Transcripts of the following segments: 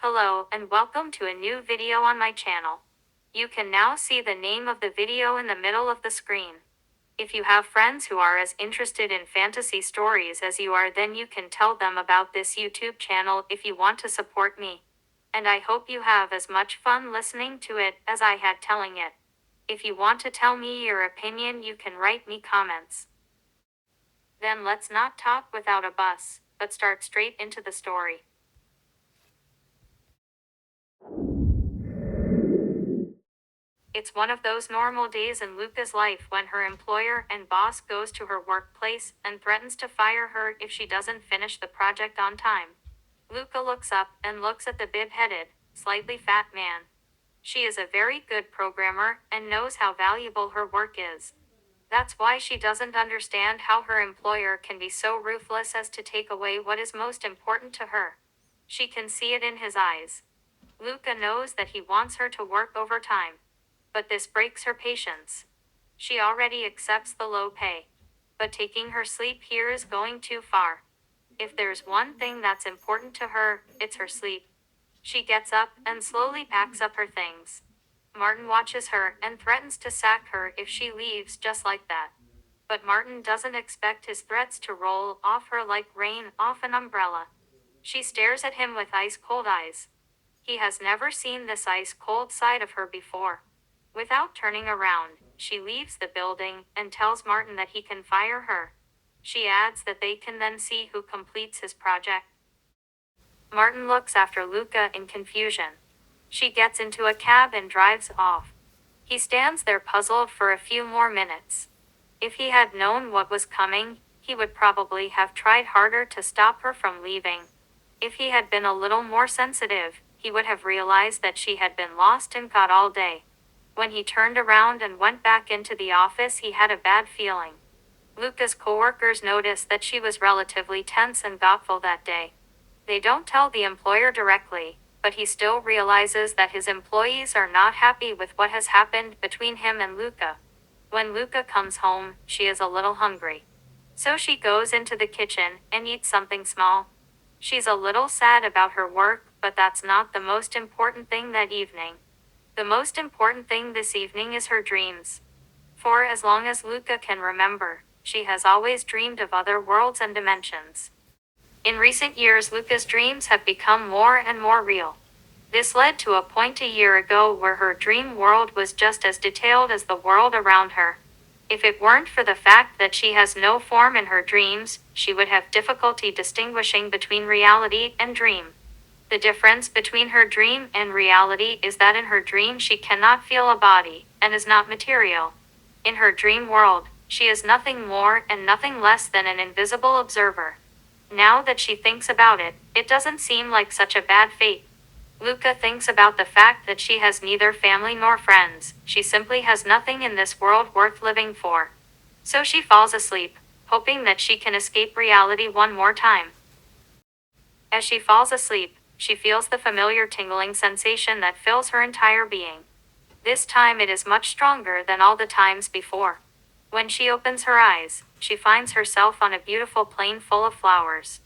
Hello and welcome to a new video on my channel. You can now see the name of the video in the middle of the screen. If you have friends who are as interested in fantasy stories as you are, then you can tell them about this YouTube channel if you want to support me. And I hope you have as much fun listening to it as I had telling it. If you want to tell me your opinion, you can write me comments. Then let's not talk without a fuss, but start straight into the story. It's one of those normal days in Luca's life when her employer and boss goes to her workplace and threatens to fire her if she doesn't finish the project on time. Luca looks up and looks at the bib-headed, slightly fat man. She is a very good programmer and knows how valuable her work is. That's why she doesn't understand how her employer can be so ruthless as to take away what is most important to her. She can see it in his eyes. Luca knows that he wants her to work overtime. But this breaks her patience. She already accepts the low pay. But taking her sleep here is going too far. If there's one thing that's important to her, it's her sleep. She gets up and slowly packs up her things. Martin watches her and threatens to sack her if she leaves just like that. But Martin doesn't expect his threats to roll off her like rain off an umbrella. She stares at him with ice-cold eyes. He has never seen this ice-cold side of her before. Without turning around, she leaves the building and tells Martin that he can fire her. She adds that they can then see who completes his project. Martin looks after Luca in confusion. She gets into a cab and drives off. He stands there puzzled for a few more minutes. If he had known what was coming, he would probably have tried harder to stop her from leaving. If he had been a little more sensitive, he would have realized that she had been lost in thought all day. When he turned around and went back into the office, he had a bad feeling. Luca's coworkers noticed that she was relatively tense and thoughtful that day. They don't tell the employer directly, but he still realizes that his employees are not happy with what has happened between him and Luca. When Luca comes home, she is a little hungry. So she goes into the kitchen and eats something small. She's a little sad about her work, but that's not the most important thing that evening. The most important thing this evening is her dreams. For as long as Luca can remember, she has always dreamed of other worlds and dimensions. In recent years, Luca's dreams have become more and more real. This led to a point a year ago where her dream world was just as detailed as the world around her. If it weren't for the fact that she has no form in her dreams, she would have difficulty distinguishing between reality and dream. The difference between her dream and reality is that in her dream she cannot feel a body, and is not material. In her dream world, she is nothing more and nothing less than an invisible observer. Now that she thinks about it, it doesn't seem like such a bad fate. Luca thinks about the fact that she has neither family nor friends. She simply has nothing in this world worth living for. So she falls asleep, hoping that she can escape reality one more time. As she falls asleep, she feels the familiar tingling sensation that fills her entire being. This time it is much stronger than all the times before. When she opens her eyes, she finds herself on a beautiful plain full of flowers.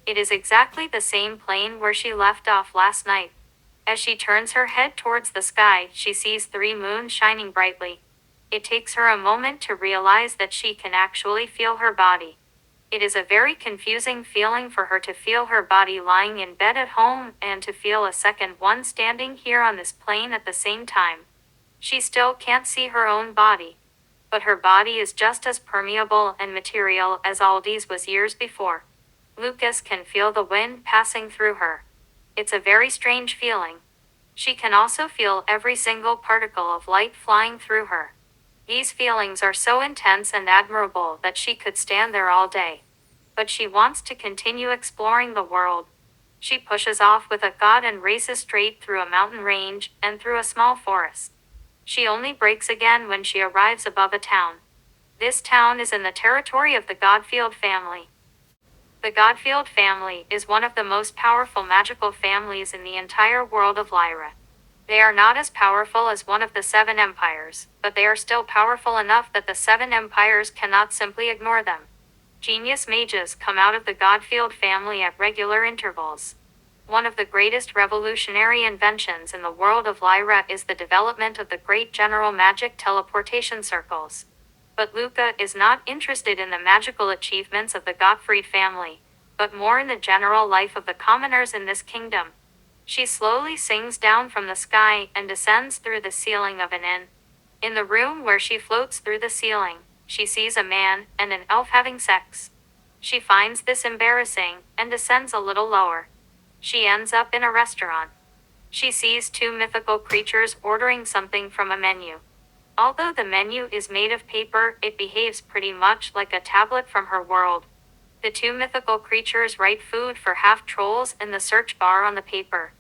It is exactly the same plain where she left off last night. As she turns her head towards the sky, she sees 3 moons shining brightly. It takes her a moment to realize that she can actually feel her body. It is a very confusing feeling for her to feel her body lying in bed at home and to feel a second one standing here on this plane at the same time. She still can't see her own body. But her body is just as permeable and material as Aldi's was years before. Lucas can feel the wind passing through her. It's a very strange feeling. She can also feel every single particle of light flying through her. These feelings are so intense and admirable that she could stand there all day. But she wants to continue exploring the world. She pushes off with a thought and races straight through a mountain range and through a small forest. She only breaks again when she arrives above a town. This town is in the territory of the Godfield family. The Godfield family is one of the most powerful magical families in the entire world of Lyra. They are not as powerful as one of the 7 empires, but they are still powerful enough that the 7 empires cannot simply ignore them. Genius mages come out of the Godfield family at regular intervals. One of the greatest revolutionary inventions in the world of Lyra is the development of the great general magic teleportation circles. But Luca is not interested in the magical achievements of the Gottfried family, but more in the general life of the commoners in this kingdom. She slowly sings down from the sky and descends through the ceiling of an inn. In the room where she floats through the ceiling, she sees a man and an elf having sex. She finds this embarrassing and descends a little lower. She ends up in a restaurant. She sees two mythical creatures ordering something from a menu. Although the menu is made of paper, it behaves pretty much like a tablet from her world. The two mythical creatures write food for half-trolls in the search bar on the paper.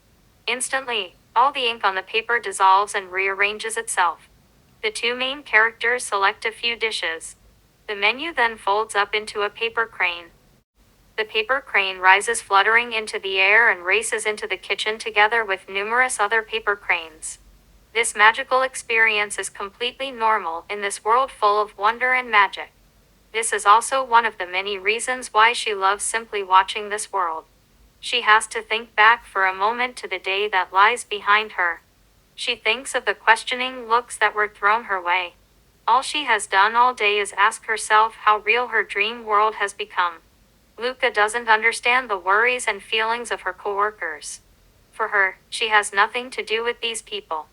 Instantly, all the ink on the paper dissolves and rearranges itself. The two main characters select a few dishes. The menu then folds up into a paper crane. The paper crane rises fluttering into the air and races into the kitchen together with numerous other paper cranes. This magical experience is completely normal in this world full of wonder and magic. This is also one of the many reasons why she loves simply watching this world. She has to think back for a moment to the day that lies behind her. She thinks of the questioning looks that were thrown her way. All she has done all day is ask herself how real her dream world has become. Luca doesn't understand the worries and feelings of her coworkers. For her, she has nothing to do with these people.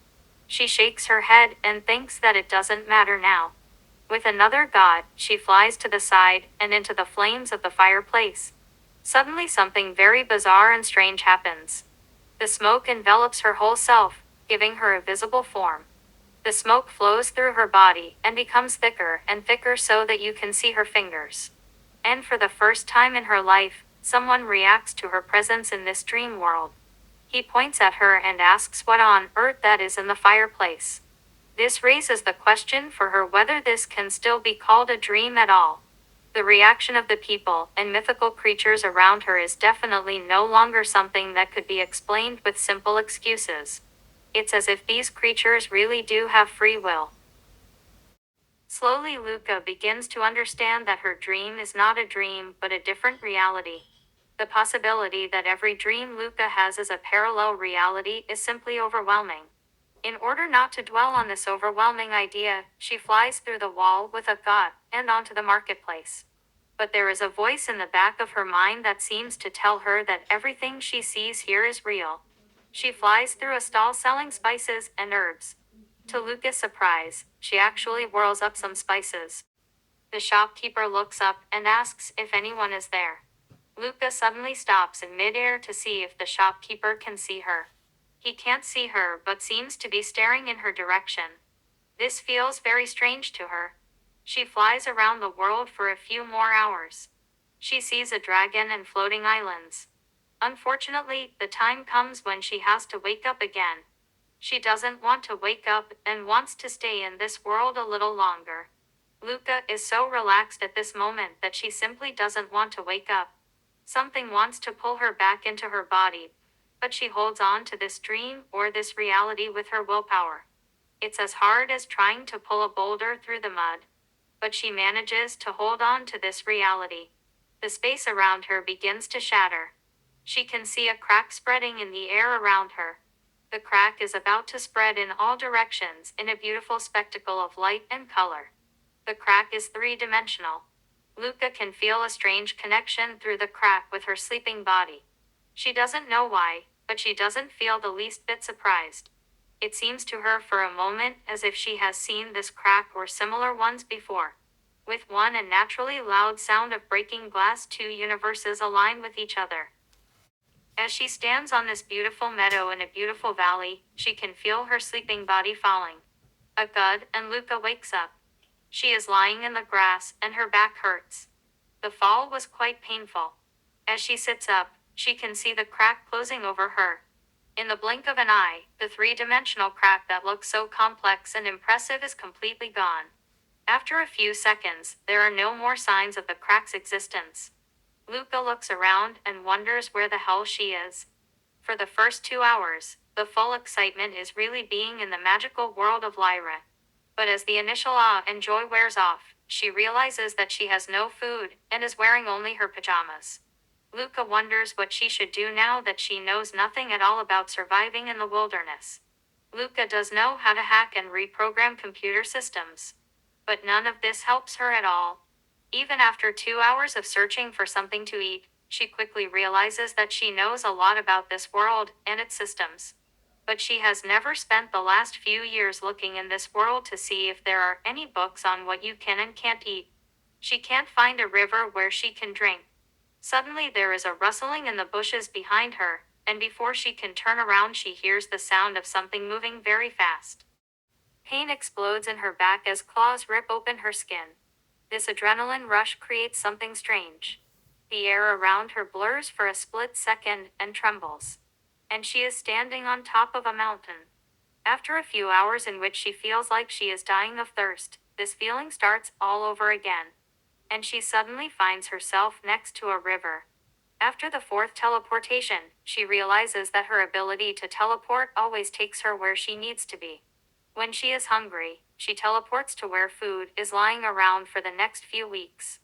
She shakes her head and thinks that it doesn't matter now. With another god, she flies to the side and into the flames of the fireplace. Suddenly something very bizarre and strange happens. The smoke envelops her whole self, giving her a visible form. The smoke flows through her body and becomes thicker and thicker so that you can see her fingers. And for the first time in her life, someone reacts to her presence in this dream world. He points at her and asks what on earth that is in the fireplace. This raises the question for her whether this can still be called a dream at all. The reaction of the people and mythical creatures around her is definitely no longer something that could be explained with simple excuses. It's as if these creatures really do have free will. Slowly Luca begins to understand that her dream is not a dream but a different reality. The possibility that every dream Luca has is a parallel reality is simply overwhelming. In order not to dwell on this overwhelming idea, she flies through the wall with a gut and onto the marketplace. But there is a voice in the back of her mind that seems to tell her that everything she sees here is real. She flies through a stall selling spices and herbs. To Luca's surprise, she actually whirls up some spices. The shopkeeper looks up and asks if anyone is there. Luca suddenly stops in midair to see if the shopkeeper can see her. He can't see her but seems to be staring in her direction. This feels very strange to her. She flies around the world for a few more hours. She sees a dragon and floating islands. Unfortunately, the time comes when she has to wake up again. She doesn't want to wake up and wants to stay in this world a little longer. Luca is so relaxed at this moment that she simply doesn't want to wake up. Something wants to pull her back into her body, but she holds on to this dream or this reality with her willpower. It's as hard as trying to pull a boulder through the mud. But she manages to hold on to this reality. The space around her begins to shatter. She can see a crack spreading in the air around her. The crack is about to spread in all directions in a beautiful spectacle of light and color. The crack is three-dimensional. Luca can feel a strange connection through the crack with her sleeping body. She doesn't know why, but she doesn't feel the least bit surprised. It seems to her for a moment as if she has seen this crack or similar ones before. With one unnaturally loud sound of breaking glass, two universes align with each other. As she stands on this beautiful meadow in a beautiful valley, she can feel her sleeping body falling. A thud, and Luca wakes up. She is lying in the grass, and her back hurts. The fall was quite painful. As she sits up, she can see the crack closing over her. In the blink of an eye, the three-dimensional crack that looks so complex and impressive is completely gone. After a few seconds, there are no more signs of the crack's existence. Luca looks around and wonders where the hell she is. For the first 2 hours, the full excitement is really being in the magical world of Lyra. But as the initial awe and joy wears off, she realizes that she has no food and is wearing only her pajamas. Luca wonders what she should do now that she knows nothing at all about surviving in the wilderness. Luca does know how to hack and reprogram computer systems. But none of this helps her at all. Even after 2 hours of searching for something to eat, she quickly realizes that she knows a lot about this world and its systems. But she has never spent the last few years looking in this world to see if there are any books on what you can and can't eat. She can't find a river where she can drink. Suddenly there is a rustling in the bushes behind her, and before she can turn around she hears the sound of something moving very fast. Pain explodes in her back as claws rip open her skin. This adrenaline rush creates something strange. The air around her blurs for a split second and trembles. And she is standing on top of a mountain. After a few hours in which she feels like she is dying of thirst, this feeling starts all over again. And she suddenly finds herself next to a river. After the fourth teleportation, she realizes that her ability to teleport always takes her where she needs to be. When she is hungry, she teleports to where food is lying around for the next few weeks.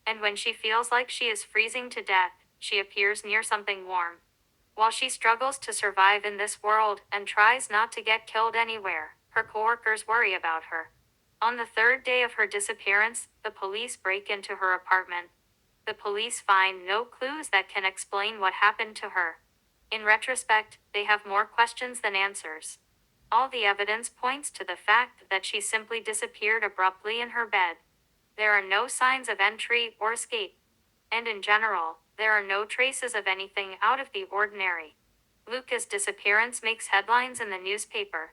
And when she feels like she is freezing to death, she appears near something warm. While she struggles to survive in this world and tries not to get killed anywhere, her coworkers worry about her. On the third day of her disappearance, the police break into her apartment. The police find no clues that can explain what happened to her. In retrospect, they have more questions than answers. All the evidence points to the fact that she simply disappeared abruptly in her bed. There are no signs of entry or escape. And in general, there are no traces of anything out of the ordinary. Luca's disappearance makes headlines in the newspaper.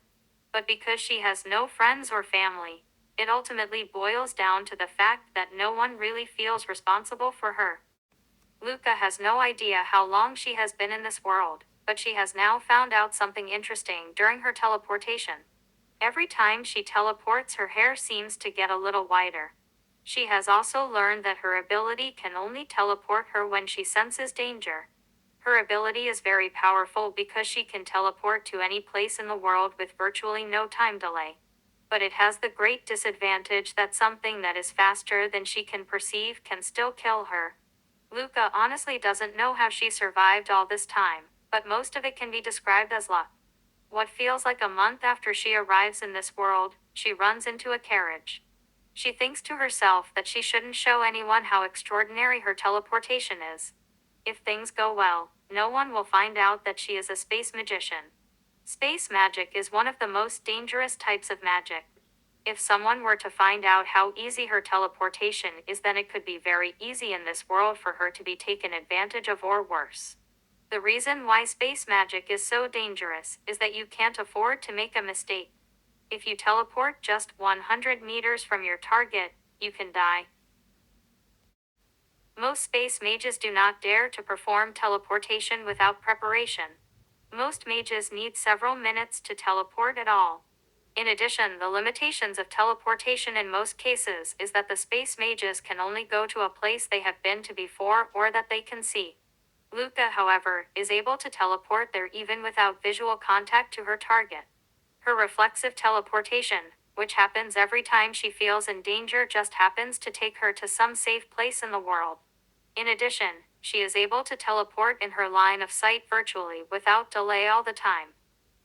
But because she has no friends or family, it ultimately boils down to the fact that no one really feels responsible for her. Luca has no idea how long she has been in this world, but she has now found out something interesting during her teleportation. Every time she teleports, her hair seems to get a little whiter. She has also learned that her ability can only teleport her when she senses danger. Her ability is very powerful because she can teleport to any place in the world with virtually no time delay. But it has the great disadvantage that something that is faster than she can perceive can still kill her. Luca honestly doesn't know how she survived all this time, but most of it can be described as luck. What feels like a month after she arrives in this world, she runs into a carriage. She thinks to herself that she shouldn't show anyone how extraordinary her teleportation is. If things go well, no one will find out that she is a space magician. Space magic is one of the most dangerous types of magic. If someone were to find out how easy her teleportation is, then it could be very easy in this world for her to be taken advantage of or worse. The reason why space magic is so dangerous is that you can't afford to make a mistake. If you teleport just 100 meters from your target, you can die. Most space mages do not dare to perform teleportation without preparation. Most mages need several minutes to teleport at all. In addition, the limitations of teleportation in most cases is that the space mages can only go to a place they have been to before or that they can see. Luca, however, is able to teleport there even without visual contact to her target. Her reflexive teleportation, which happens every time she feels in danger, just happens to take her to some safe place in the world. In addition, she is able to teleport in her line of sight virtually without delay all the time.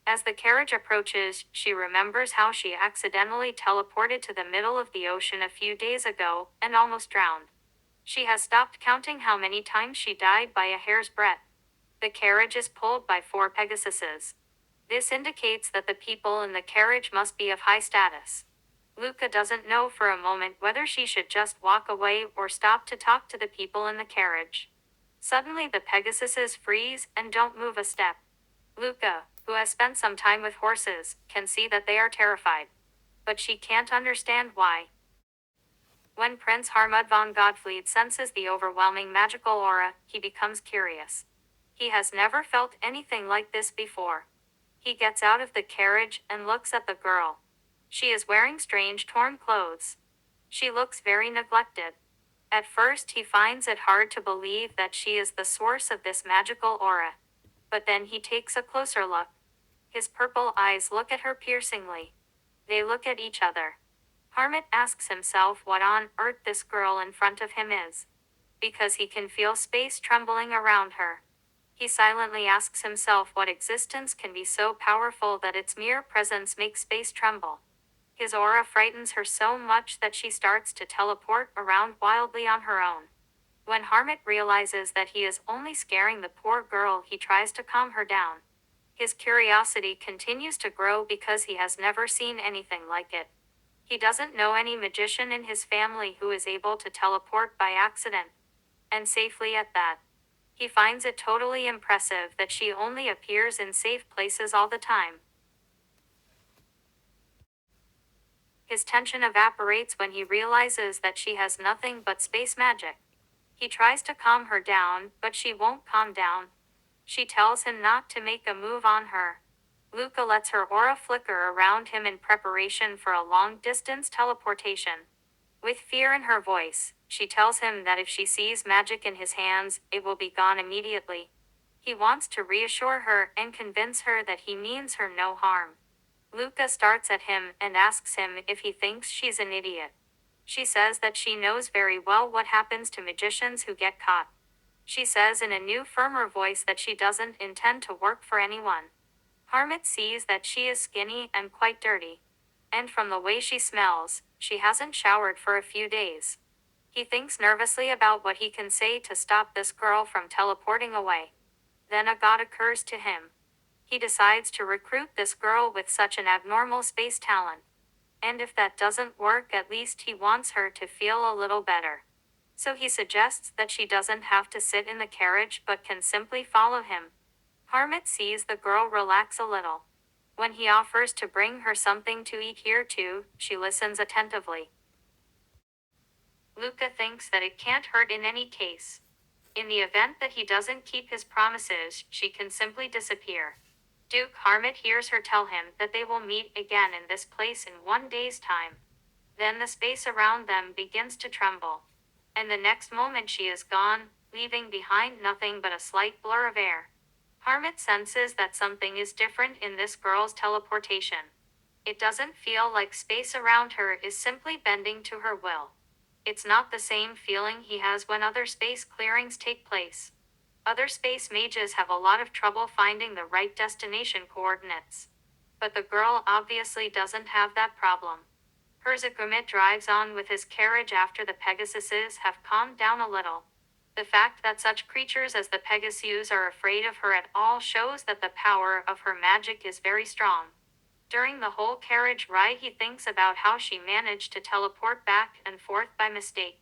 As the carriage approaches, she remembers how she accidentally teleported to the middle of the ocean a few days ago and almost drowned. She has stopped counting how many times she died by a hair's breadth. The carriage is pulled by 4 Pegasuses. This indicates that the people in the carriage must be of high status. Luca doesn't know for a moment whether she should just walk away or stop to talk to the people in the carriage. Suddenly the Pegasuses freeze and don't move a step. Luca, who has spent some time with horses, can see that they are terrified. But she can't understand why. When Prince Harmud von Gottfried senses the overwhelming magical aura, he becomes curious. He has never felt anything like this before. He gets out of the carriage and looks at the girl. She is wearing strange torn clothes. She looks very neglected. At first he finds it hard to believe that she is the source of this magical aura. But then he takes a closer look. His purple eyes look at her piercingly. They look at each other. Harmut asks himself what on earth this girl in front of him is. because he can feel space trembling around her. He silently asks himself what existence can be so powerful that its mere presence makes space tremble. His aura frightens her so much that she starts to teleport around wildly on her own. When Harmit realizes that he is only scaring the poor girl, he tries to calm her down. His curiosity continues to grow because he has never seen anything like it. He doesn't know any magician in his family who is able to teleport by accident, and safely at that. He finds it totally impressive that she only appears in safe places all the time. His tension evaporates when he realizes that she has nothing but space magic. He tries to calm her down, but she won't calm down. She tells him not to make a move on her. Luca lets her aura flicker around him in preparation for a long-distance teleportation. With fear in her voice, she tells him that if she sees magic in his hands, it will be gone immediately. He wants to reassure her and convince her that he means her no harm. Luca starts at him and asks him if he thinks she's an idiot. She says that she knows very well what happens to magicians who get caught. She says in a new, firmer voice that she doesn't intend to work for anyone. Harmit sees that she is skinny and quite dirty. And from the way she smells, she hasn't showered for a few days. He thinks nervously about what he can say to stop this girl from teleporting away. Then a thought occurs to him. He decides to recruit this girl with such an abnormal space talent. And if that doesn't work, at least he wants her to feel a little better. So he suggests that she doesn't have to sit in the carriage but can simply follow him. Harmit sees the girl relax a little. When he offers to bring her something to eat here too, she listens attentively. Luca thinks that it can't hurt in any case. In the event that he doesn't keep his promises, she can simply disappear. Duke Harmit hears her tell him that they will meet again in this place in 1 day's time. Then the space around them begins to tremble. And the next moment she is gone, leaving behind nothing but a slight blur of air. Harmit senses that something is different in this girl's teleportation. It doesn't feel like space around her is simply bending to her will. It's not the same feeling he has when other space clearings take place. Other space mages have a lot of trouble finding the right destination coordinates. But the girl obviously doesn't have that problem. Herzakumit drives on with his carriage after the Pegasuses have calmed down a little. The fact that such creatures as the Pegasus are afraid of her at all shows that the power of her magic is very strong. During the whole carriage ride, he thinks about how she managed to teleport back and forth by mistake.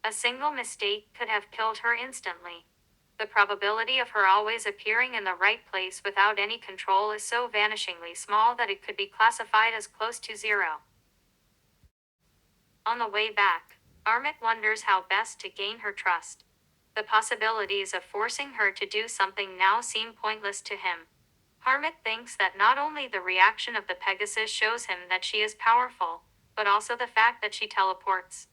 A single mistake could have killed her instantly. The probability of her always appearing in the right place without any control is so vanishingly small that it could be classified as close to zero. On the way back, Armit wonders how best to gain her trust. The possibilities of forcing her to do something now seem pointless to him. Harmit thinks that not only the reaction of the Pegasus shows him that she is powerful, but also the fact that she teleports.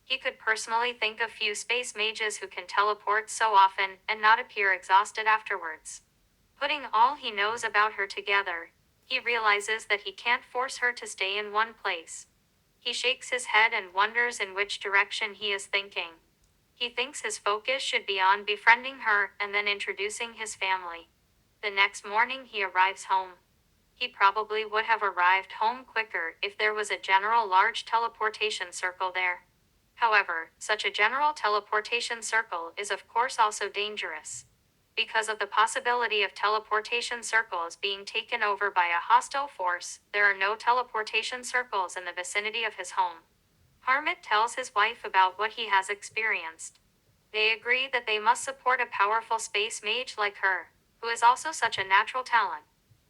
He could personally think of few space mages who can teleport so often and not appear exhausted afterwards. Putting all he knows about her together, he realizes that he can't force her to stay in one place. He shakes his head and wonders in which direction he is thinking. He thinks his focus should be on befriending her and then introducing his family. The next morning he arrives home. He probably would have arrived home quicker if there was a general large teleportation circle there. However, such a general teleportation circle is of course also dangerous. Because of the possibility of teleportation circles being taken over by a hostile force, there are no teleportation circles in the vicinity of his home. Harmit tells his wife about what he has experienced. They agree that they must support a powerful space mage like her, who is also such a natural talent.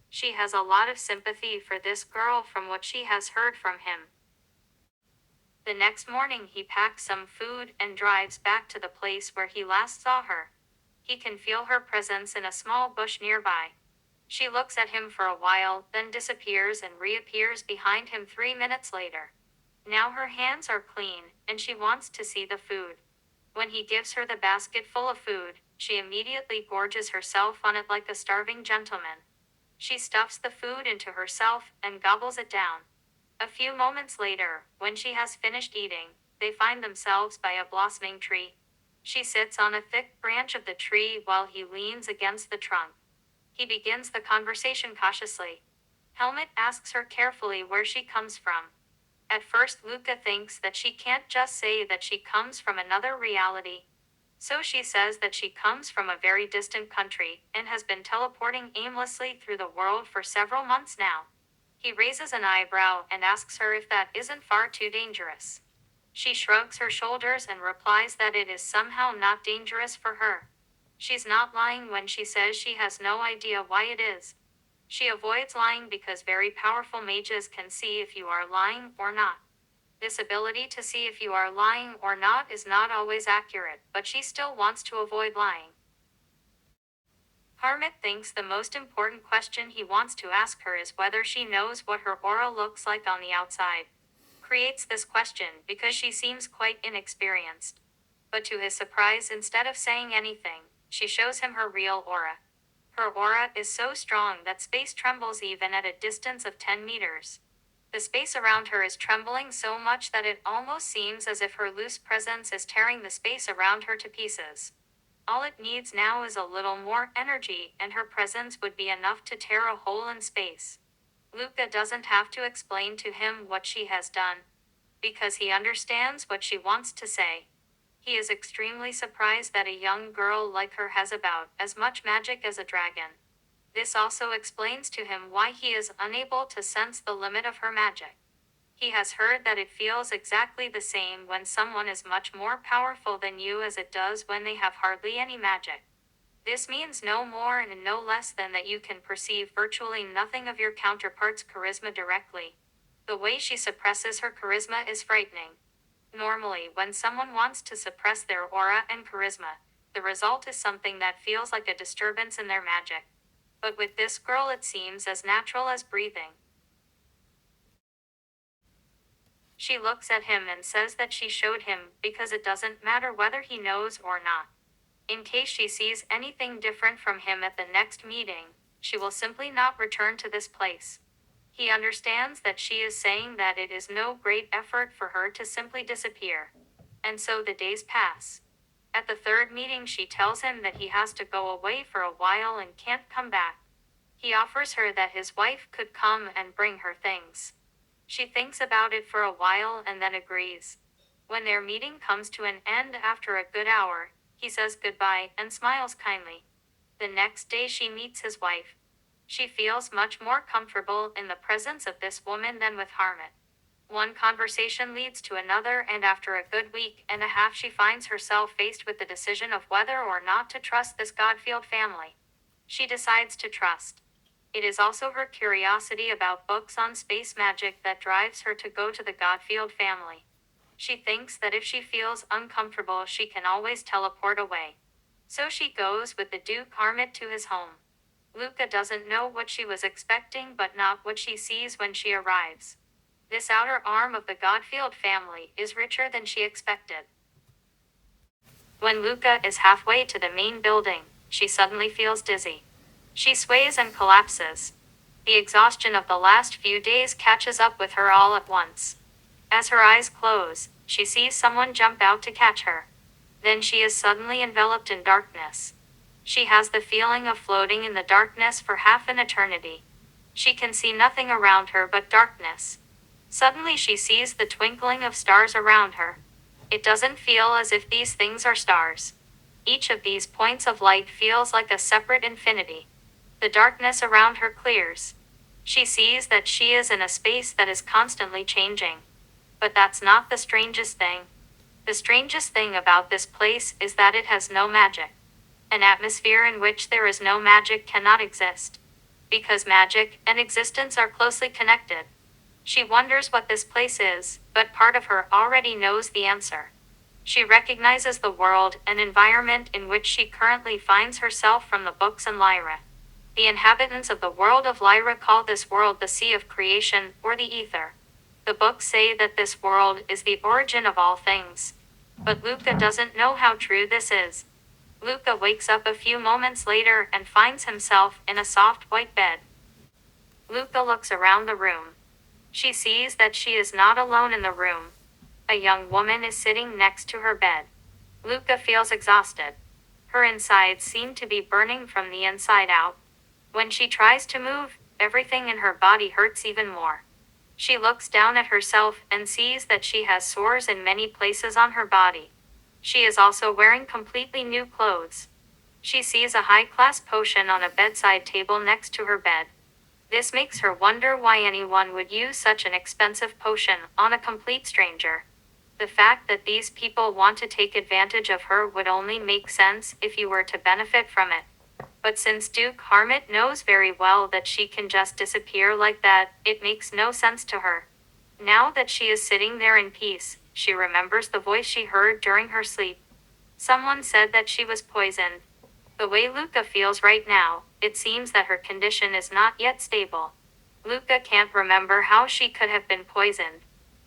She has a lot of sympathy for this girl from what she has heard from him. The next morning he packs some food and drives back to the place where he last saw her. He can feel her presence in a small bush nearby. She looks at him for a while, then disappears and reappears behind him 3 minutes later. Now her hands are clean, and she wants to see the food. When he gives her the basket full of food, she immediately gorges herself on it like a starving gentleman. She stuffs the food into herself and gobbles it down. A few moments later, when she has finished eating, they find themselves by a blossoming tree. She sits on a thick branch of the tree while he leans against the trunk. He begins the conversation cautiously. Helmut asks her carefully where she comes from. At first, Luca thinks that she can't just say that she comes from another reality. So she says that she comes from a very distant country and has been teleporting aimlessly through the world for several months now. He raises an eyebrow and asks her if that isn't far too dangerous. She shrugs her shoulders and replies that it is somehow not dangerous for her. She's not lying when she says she has no idea why it is. She avoids lying because very powerful mages can see if you are lying or not. This ability to see if you are lying or not is not always accurate, but she still wants to avoid lying. Harmut thinks the most important question he wants to ask her is whether she knows what her aura looks like on the outside. Creates this question because she seems quite inexperienced. But to his surprise, instead of saying anything, she shows him her real aura. Her aura is so strong that space trembles even at a distance of 10 meters. The space around her is trembling so much that it almost seems as if her loose presence is tearing the space around her to pieces. All it needs now is a little more energy, and her presence would be enough to tear a hole in space. Luca doesn't have to explain to him what she has done, because he understands what she wants to say. He is extremely surprised that a young girl like her has about as much magic as a dragon. This also explains to him why he is unable to sense the limit of her magic. He has heard that it feels exactly the same when someone is much more powerful than you as it does when they have hardly any magic. This means no more and no less than that you can perceive virtually nothing of your counterpart's charisma directly. The way she suppresses her charisma is frightening. Normally, when someone wants to suppress their aura and charisma, the result is something that feels like a disturbance in their magic. But with this girl, it seems as natural as breathing. She looks at him and says that she showed him because it doesn't matter whether he knows or not. In case she sees anything different from him at the next meeting, she will simply not return to this place. He understands that she is saying that it is no great effort for her to simply disappear. And so the days pass. At the third meeting, she tells him that he has to go away for a while and can't come back. He offers her that his wife could come and bring her things. She thinks about it for a while and then agrees. When their meeting comes to an end after a good hour, he says goodbye and smiles kindly. The next day she meets his wife. She feels much more comfortable in the presence of this woman than with Harmut. One conversation leads to another, and after a good week and a half she finds herself faced with the decision of whether or not to trust this Godfield family. She decides to trust. It is also her curiosity about books on space magic that drives her to go to the Godfield family. She thinks that if she feels uncomfortable, she can always teleport away. So she goes with the Duke Harmut to his home. Luca doesn't know what she was expecting, but not what she sees when she arrives. This outer arm of the Godfield family is richer than she expected. When Luca is halfway to the main building, she suddenly feels dizzy. She sways and collapses. The exhaustion of the last few days catches up with her all at once. As her eyes close, she sees someone jump out to catch her. Then she is suddenly enveloped in darkness. She has the feeling of floating in the darkness for half an eternity. She can see nothing around her but darkness. Suddenly she sees the twinkling of stars around her. It doesn't feel as if these things are stars. Each of these points of light feels like a separate infinity. The darkness around her clears. She sees that she is in a space that is constantly changing. But that's not the strangest thing. The strangest thing about this place is that it has no magic. An atmosphere in which there is no magic cannot exist. Because magic and existence are closely connected. She wonders what this place is, but part of her already knows the answer. She recognizes the world and environment in which she currently finds herself from the books and Lyra. The inhabitants of the world of Lyra call this world the Sea of Creation, or the Ether. The books say that this world is the origin of all things. But Luca doesn't know how true this is. Luca wakes up a few moments later and finds himself in a soft white bed. Luca looks around the room. She sees that she is not alone in the room. A young woman is sitting next to her bed. Luca feels exhausted. Her insides seem to be burning from the inside out. When she tries to move, everything in her body hurts even more. She looks down at herself and sees that she has sores in many places on her body. She is also wearing completely new clothes. She sees a high-class potion on a bedside table next to her bed. This makes her wonder why anyone would use such an expensive potion on a complete stranger. The fact that these people want to take advantage of her would only make sense if you were to benefit from it. But since Duke Harmit knows very well that she can just disappear like that, it makes no sense to her. Now that she is sitting there in peace, she remembers the voice she heard during her sleep. Someone said that she was poisoned. The way Luca feels right now, it seems that her condition is not yet stable. Luca can't remember how she could have been poisoned.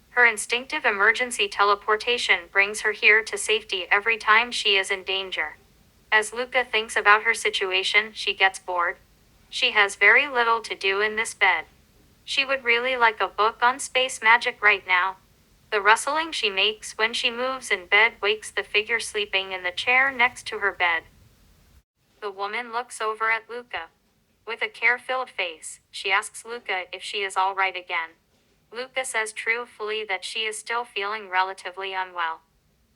Her instinctive emergency teleportation brings her here to safety every time she is in danger. As Luca thinks about her situation, she gets bored. She has very little to do in this bed. She would really like a book on space magic right now. The rustling she makes when she moves in bed wakes the figure sleeping in the chair next to her bed. The woman looks over at Luca. With a care-filled face, she asks Luca if she is all right again. Luca says truthfully that she is still feeling relatively unwell.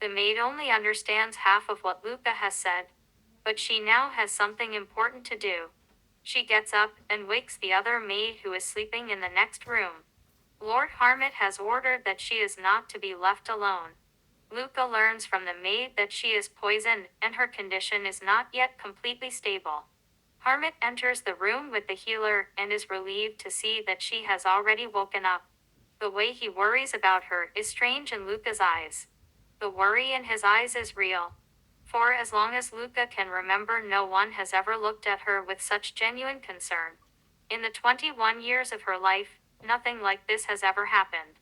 The maid only understands half of what Luca has said, but she now has something important to do. She gets up and wakes the other maid who is sleeping in the next room. Lord Harmit has ordered that she is not to be left alone. Luca learns from the maid that she is poisoned and her condition is not yet completely stable. Harmit enters the room with the healer and is relieved to see that she has already woken up. The way he worries about her is strange in Luca's eyes. The worry in his eyes is real. For as long as Luca can remember, no one has ever looked at her with such genuine concern. In the 21 years of her life, nothing like this has ever happened.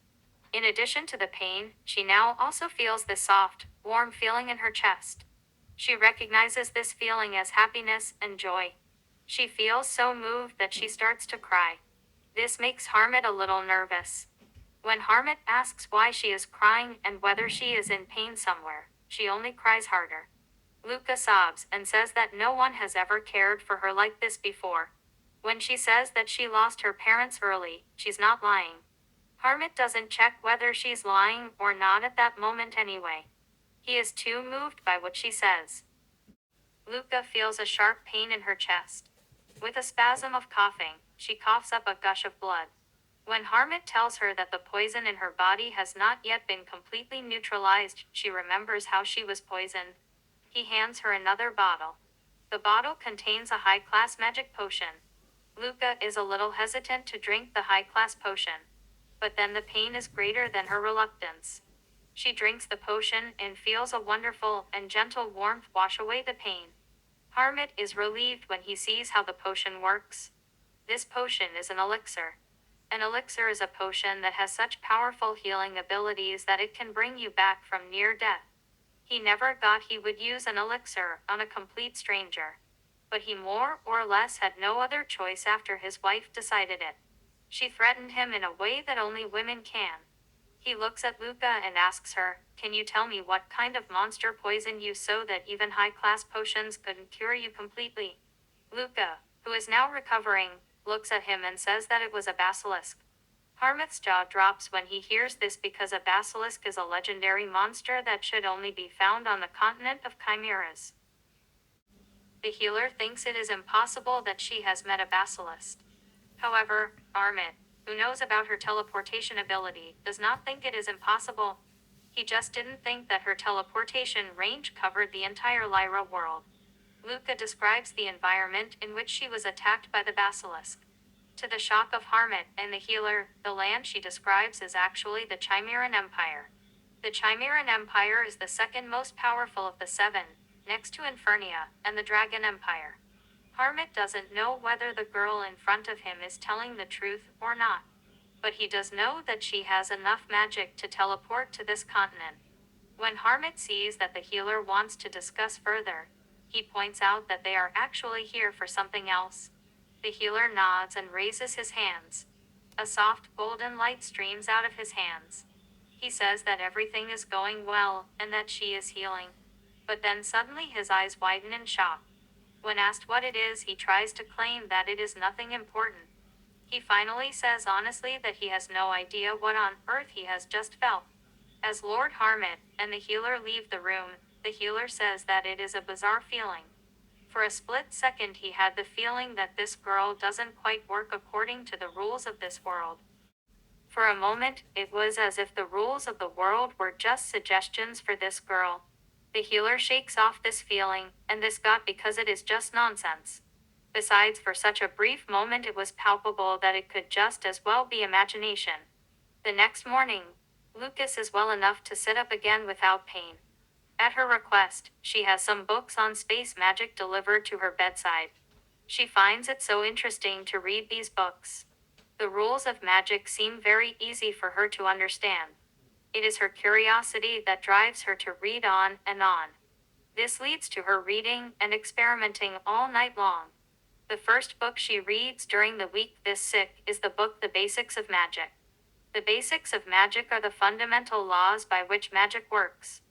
In addition to the pain, she now also feels this soft, warm feeling in her chest. She recognizes this feeling as happiness and joy. She feels so moved that she starts to cry. This makes Harmit a little nervous. When Harmit asks why she is crying and whether she is in pain somewhere, she only cries harder. Luca sobs and says that no one has ever cared for her like this before. When she says that she lost her parents early, she's not lying. Harmit doesn't check whether she's lying or not at that moment anyway. He is too moved by what she says. Luca feels a sharp pain in her chest. With a spasm of coughing, she coughs up a gush of blood. When Harmit tells her that the poison in her body has not yet been completely neutralized, she remembers how she was poisoned. He hands her another bottle. The bottle contains a high-class magic potion. Luca is a little hesitant to drink the high-class potion. But then the pain is greater than her reluctance. She drinks the potion and feels a wonderful and gentle warmth wash away the pain. Harmit is relieved when he sees how the potion works. This potion is an elixir. An elixir is a potion that has such powerful healing abilities that it can bring you back from near death. He never thought he would use an elixir on a complete stranger. But he more or less had no other choice after his wife decided it. She threatened him in a way that only women can. He looks at Luca and asks her, "Can you tell me what kind of monster poisoned you so that even high-class potions couldn't cure you completely?" Luca, who is now recovering, looks at him and says that it was a basilisk. Harmith's jaw drops when he hears this because a basilisk is a legendary monster that should only be found on the continent of chimeras. The healer thinks it is impossible that she has met a basilisk. However, Harmit, who knows about her teleportation ability, does not think it is impossible. He just didn't think that her teleportation range covered the entire Lyra world. Luca describes the environment in which she was attacked by the basilisk. To the shock of Harmit and the healer, the land she describes is actually the Chimeran Empire. The Chimeran Empire is the second most powerful of the seven, next to Infernia and the Dragon Empire. Harmit doesn't know whether the girl in front of him is telling the truth or not. But he does know that she has enough magic to teleport to this continent. When Harmit sees that the healer wants to discuss further, he points out that they are actually here for something else. The healer nods and raises his hands. A soft golden light streams out of his hands. He says that everything is going well and that she is healing. But then suddenly his eyes widen in shock. When asked what it is, he tries to claim that it is nothing important. He finally says honestly that he has no idea what on earth he has just felt. As Lord Harmit and the healer leave the room, the healer says that it is a bizarre feeling. For a split second he had the feeling that this girl doesn't quite work according to the rules of this world. For a moment, it was as if the rules of the world were just suggestions for this girl. The healer shakes off this feeling, and this got because it is just nonsense. Besides, for such a brief moment it was palpable that it could just as well be imagination. The next morning, Lucas is well enough to sit up again without pain. At her request, she has some books on space magic delivered to her bedside. She finds it so interesting to read these books. The rules of magic seem very easy for her to understand. It is her curiosity that drives her to read on and on. This leads to her reading and experimenting all night long. The first book she reads during the week this sick is the book The Basics of Magic. The basics of magic are the fundamental laws by which magic works.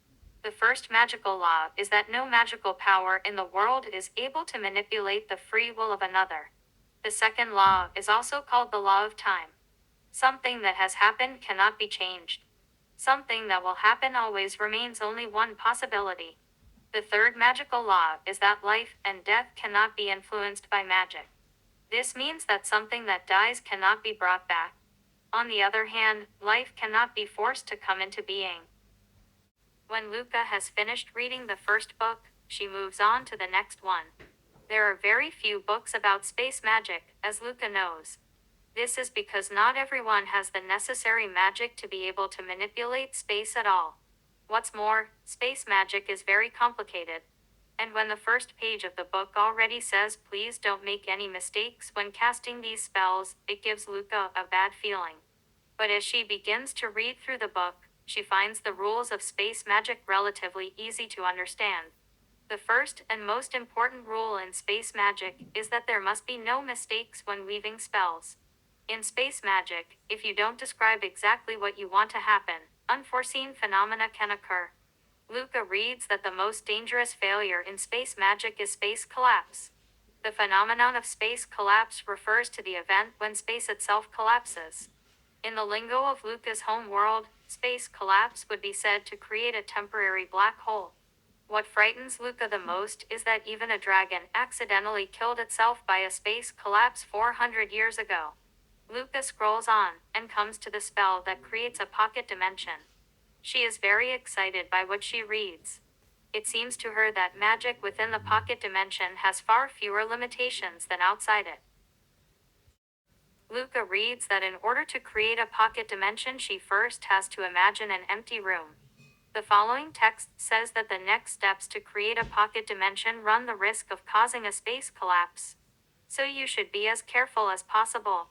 The first magical law is that no magical power in the world is able to manipulate the free will of another. The second law is also called the law of time. Something that has happened cannot be changed. Something that will happen always remains only one possibility. The third magical law is that life and death cannot be influenced by magic. This means that something that dies cannot be brought back. On the other hand, life cannot be forced to come into being. When Luca has finished reading the first book, she moves on to the next one. There are very few books about space magic, as Luca knows. This is because not everyone has the necessary magic to be able to manipulate space at all. What's more, space magic is very complicated. And when the first page of the book already says please don't make any mistakes when casting these spells, it gives Luca a bad feeling. But as she begins to read through the book, she finds the rules of space magic relatively easy to understand. The first and most important rule in space magic is that there must be no mistakes when weaving spells. In space magic, if you don't describe exactly what you want to happen, unforeseen phenomena can occur. Luca reads that the most dangerous failure in space magic is space collapse. The phenomenon of space collapse refers to the event when space itself collapses. In the lingo of Luca's home world, space collapse would be said to create a temporary black hole. What frightens Luca the most is that even a dragon accidentally killed itself by a space collapse 400 years ago. Luca scrolls on and comes to the spell that creates a pocket dimension. She is very excited by what she reads. It seems to her that magic within the pocket dimension has far fewer limitations than outside it. Luca reads that in order to create a pocket dimension, she first has to imagine an empty room. The following text says that the next steps to create a pocket dimension run the risk of causing a space collapse. So you should be as careful as possible.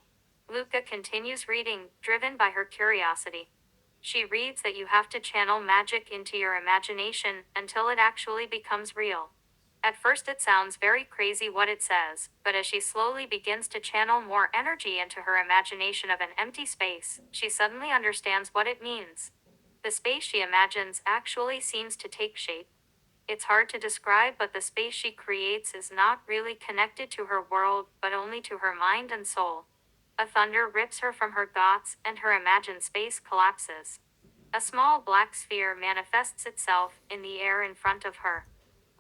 Luca continues reading, driven by her curiosity. She reads that you have to channel magic into your imagination until it actually becomes real. At first it sounds very crazy what it says, but as she slowly begins to channel more energy into her imagination of an empty space, she suddenly understands what it means. The space she imagines actually seems to take shape. It's hard to describe, but the space she creates is not really connected to her world, but only to her mind and soul. A thunder rips her from her thoughts, and her imagined space collapses. A small black sphere manifests itself in the air in front of her.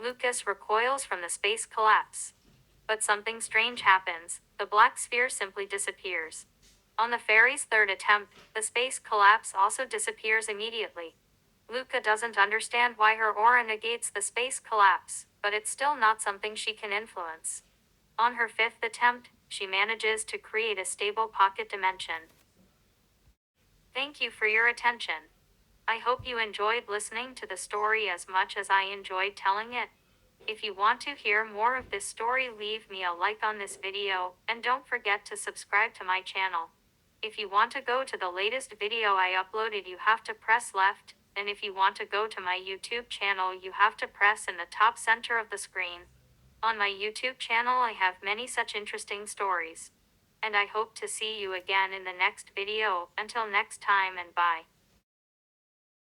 Lucas recoils from the space collapse. But something strange happens. The black sphere simply disappears. On the fairy's third attempt, the space collapse also disappears immediately. Luca doesn't understand why her aura negates the space collapse, but it's still not something she can influence. On her fifth attempt, she manages to create a stable pocket dimension. Thank you for your attention. I hope you enjoyed listening to the story as much as I enjoyed telling it. If you want to hear more of this story, leave me a like on this video, and don't forget to subscribe to my channel. If you want to go to the latest video I uploaded, you have to press left, and if you want to go to my YouTube channel, you have to press in the top center of the screen. On my YouTube channel I have many such interesting stories. And I hope to see you again in the next video. Until next time, and bye.